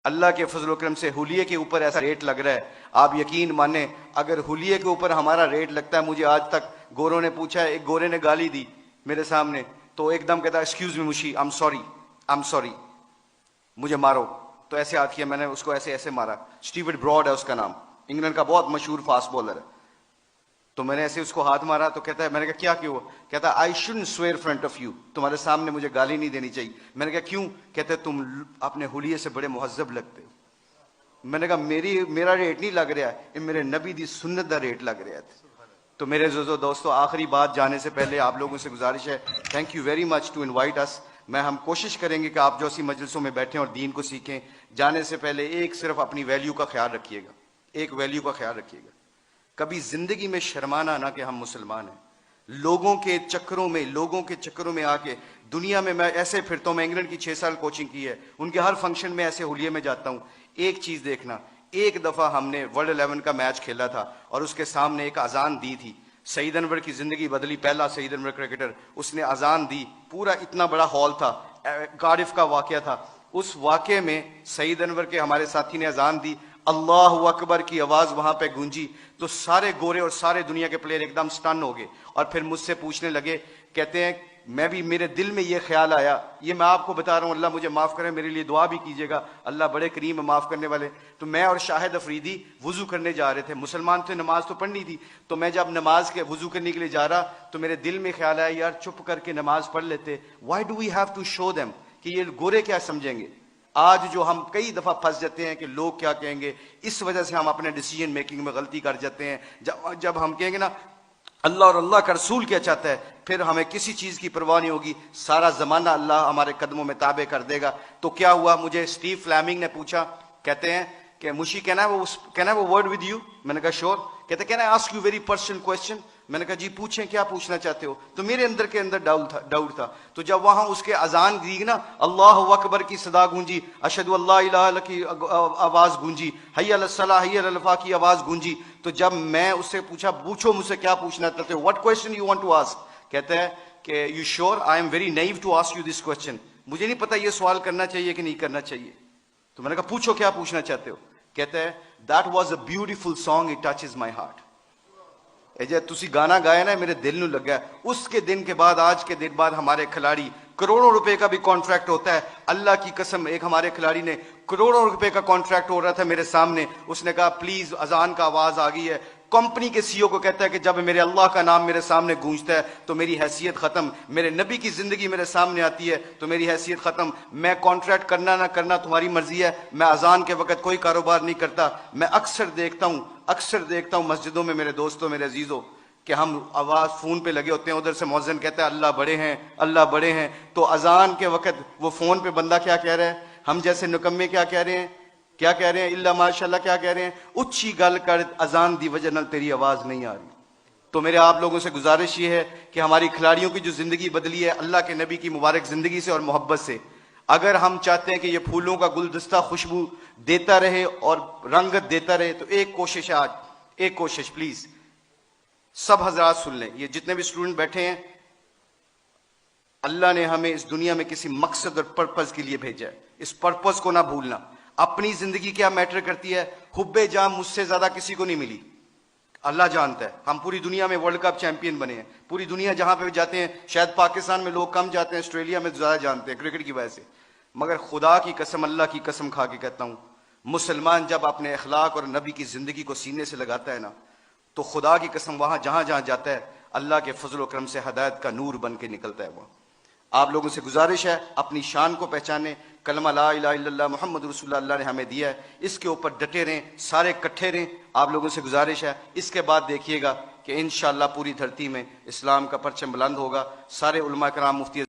अल्लाह के फजल करम से हुलिये के ऊपर ऐसा रेट लग रहा है, आप यकीन माने अगर हुलिये के ऊपर हमारा रेट लगता है। मुझे आज तक गोरों ने पूछा, एक गोरे ने गाली दी मेरे सामने, तो एकदम कहता एक्सक्यूज मी मुशी, आई एम सॉरी, मुझे मारो। तो ऐसे हाथ किया, मैंने उसको ऐसे ऐसे मारा। स्टीवर्ट ब्रॉड है उसका नाम, इंग्लैंड का बहुत मशहूर फास्ट बॉलर है। तो मैंने ऐसे उसको हाथ मारा, तो कहता है, मैंने कहा क्या क्यों? कहता I shouldn't swear front of you, तुम्हारे सामने मुझे गाली नहीं देनी चाहिए। मैंने कहा क्यों? कहते तुम अपने हुलिये से बड़े मुहज्जब लगते हो। मैंने कहा मेरा रेट नहीं लग रहा है, मेरे नबी दी सुन्नत दा रेट लग रहा है। तो मेरे दोस्तों, आखिरी बात जाने से पहले आप लोगों से गुजारिश है, thank you very much to invite us. हम कोशिश करेंगे कि आप जो सी मजलिसों में बैठें और दीन को सीखें। जाने से पहले एक सिर्फ अपनी वैल्यू का ख्याल रखिएगा, एक वैल्यू का ख्याल रखिएगा, कभी जिंदगी में शर्माना ना कि हम मुसलमान हैं। लोगों के चक्करों में आके दुनिया में मैं ऐसे फिरता हूं। मैं इंग्लैंड की 6 साल कोचिंग की है, उनके हर फंक्शन में ऐसे हुलिये में जाता हूं। एक चीज देखना, एक दफा हमने वर्ल्ड 11 का मैच खेला था और उसके सामने एक अजान दी थी। सईद अनवर की जिंदगी बदली, पहला सईद अनवर क्रिकेटर, उसने अजान दी। पूरा इतना बड़ा हॉल था, कार्डिफ का वाकया था। उस वाकये में सईद अनवर के हमारे साथी ने अजान दी, अल्लाह अकबर की आवाज वहां पे गूंजी, तो सारे गोरे और सारे दुनिया के प्लेयर एकदम स्टन हो गए और फिर मुझसे पूछने लगे। कहते हैं मैं भी, मेरे दिल में ये ख्याल आया, ये मैं आपको बता रहा हूं, अल्लाह मुझे माफ करे, मेरे लिए दुआ भी कीजिएगा, अल्लाह बड़े करीम है माफ करने वाले। तो मैं और शाहिद अफरीदी वुजू करने जा रहे थे, मुसलमान थे, नमाज तो पढ़नी थी। तो मैं जब नमाज के वुजू करने के लिए जा रहा, तो मेरे दिल में ख्याल आया, यार चुप करके नमाज पढ़ लेते, why do we have to show them कि ये गोरे क्या समझेंगे। आज जो हम कई दफा फंस जाते हैं कि लोग क्या कहेंगे, इस वजह से हम अपने डिसीजन मेकिंग में गलती कर जाते हैं। जब हम कहेंगे ना अल्लाह और अल्लाह का रसूल क्या चाहता है, फिर हमें किसी चीज की परवाह नहीं होगी, सारा जमाना अल्लाह हमारे कदमों में ताबे कर देगा। तो क्या हुआ, मुझे स्टीव फ्लैमिंग ने पूछा, कहते हैं कि मुशी कहना है वो वर्ड विद यू। मैंने कहा श्योर। कहते can I ask you very personal question. मैंने कहा जी पूछें, क्या पूछना चाहते हो। तो मेरे अंदर के अंदर डाउट था। तो जब वहां उसके अजान दी ना, अल्लाह अकबर की सदा गूंजी, अशहदु अल्ला इलाहा इल्लल्लाह की आवाज गूंजी, हय्या अलस सलाह हय्या अलल फलाह की आवाज गूंजी। तो जब मैं उससे पूछा, पूछो मुझसे क्या पूछना चाहते हो, what question you want to ask. कहता है कि you sure, I am very naive to ask you this question, मुझे नहीं पता ये सवाल करना चाहिए कि नहीं करना चाहिए। तो मैंने कहा पूछो क्या पूछना चाहते हो। कहता है that was a beautiful song, it touches my heart. जे तुसी गाना गाया ना, मेरे दिल नू लगा। उसके दिन के बाद, आज के दिन बाद हमारे खिलाड़ी, करोड़ों रुपए का भी कॉन्ट्रैक्ट होता है। अल्लाह की कसम, एक हमारे खिलाड़ी ने करोड़ों रुपए का कॉन्ट्रैक्ट हो रहा था मेरे सामने, उसने कहा प्लीज अजान का आवाज आ गई है। कंपनी के सीईओ को कहता है कि जब मेरे अल्लाह का नाम मेरे सामने गूंजता है तो मेरी हैसियत खत्म, मेरे नबी की जिंदगी मेरे सामने आती है तो मेरी हैसियत खत्म। मैं कॉन्ट्रैक्ट करना ना करना तुम्हारी मर्जी है, मैं अजान के वक्त कोई कारोबार नहीं करता। मैं अक्सर देखता हूं मस्जिदों में मेरे दोस्तों, मेरे अजीजों, कि हम आवाज फोन पे लगे होते हैं, उधर से मौज़िन कहता है अल्लाह बड़े हैं, अल्लाह बड़े हैं। तो अजान के वक्त वो फोन पे बंदा क्या कह रहा है, हम जैसे निकम्मे क्या कह रहे हैं, इल्ला माशाल्लाह क्या कह रहे हैं, उच्ची गल कर अजान दी वजह नाल तेरी आवाज नहीं आ रही। तो मेरे आप लोगों से गुजारिश ये है कि हमारी खिलाड़ियों की जो जिंदगी बदली है अल्लाह के नबी की मुबारक जिंदगी से और मोहब्बत से, अगर हम चाहते हैं कि ये फूलों का गुलदस्ता खुशबू देता रहे और रंगत देता रहे, तो एक कोशिश है आज, एक कोशिश प्लीज सब हजरात सुन लें, ये जितने भी स्टूडेंट बैठे हैं, अल्लाह ने हमें इस दुनिया में किसी मकसद और पर्पज के लिए भेजा है। इस पर्पज को ना भूलना। अपनी जिंदगी क्या मैटर करती है, हुब्बे जान मुझसे ज्यादा किसी को नहीं मिली, अल्लाह जानता है। हम पूरी दुनिया में वर्ल्ड कप चैंपियन बने हैं, पूरी दुनिया जहां पे भी जाते हैं, शायद पाकिस्तान में लोग कम जाते हैं, ऑस्ट्रेलिया में ज्यादा जानते हैं क्रिकेट की वजह से। मगर खुदा की कसम, अल्लाह की कसम खा के कहता हूं, मुसलमान जब अपने अखलाक और नबी की जिंदगी को सीने से लगाता है ना, तो खुदा की कसम वहां जहां जहां जाता है अल्लाह के फजल करम से हदायत का नूर बन के निकलता है। वो आप लोगों से गुजारिश है, अपनी शान को पहचाने। कलमा ला इलाहा इल्लल्लाह मुहम्मद रसूलुल्लाह अल्लाह ने हमें दिया है, इसके ऊपर डटे रहें, सारे इकट्ठे रहें। आप लोगों से गुजारिश है, इसके बाद देखिएगा कि इंशाअल्लाह पूरी धरती में इस्लाम का परचम बुलंद होगा। सारे उलमा कराम, मुफ्ती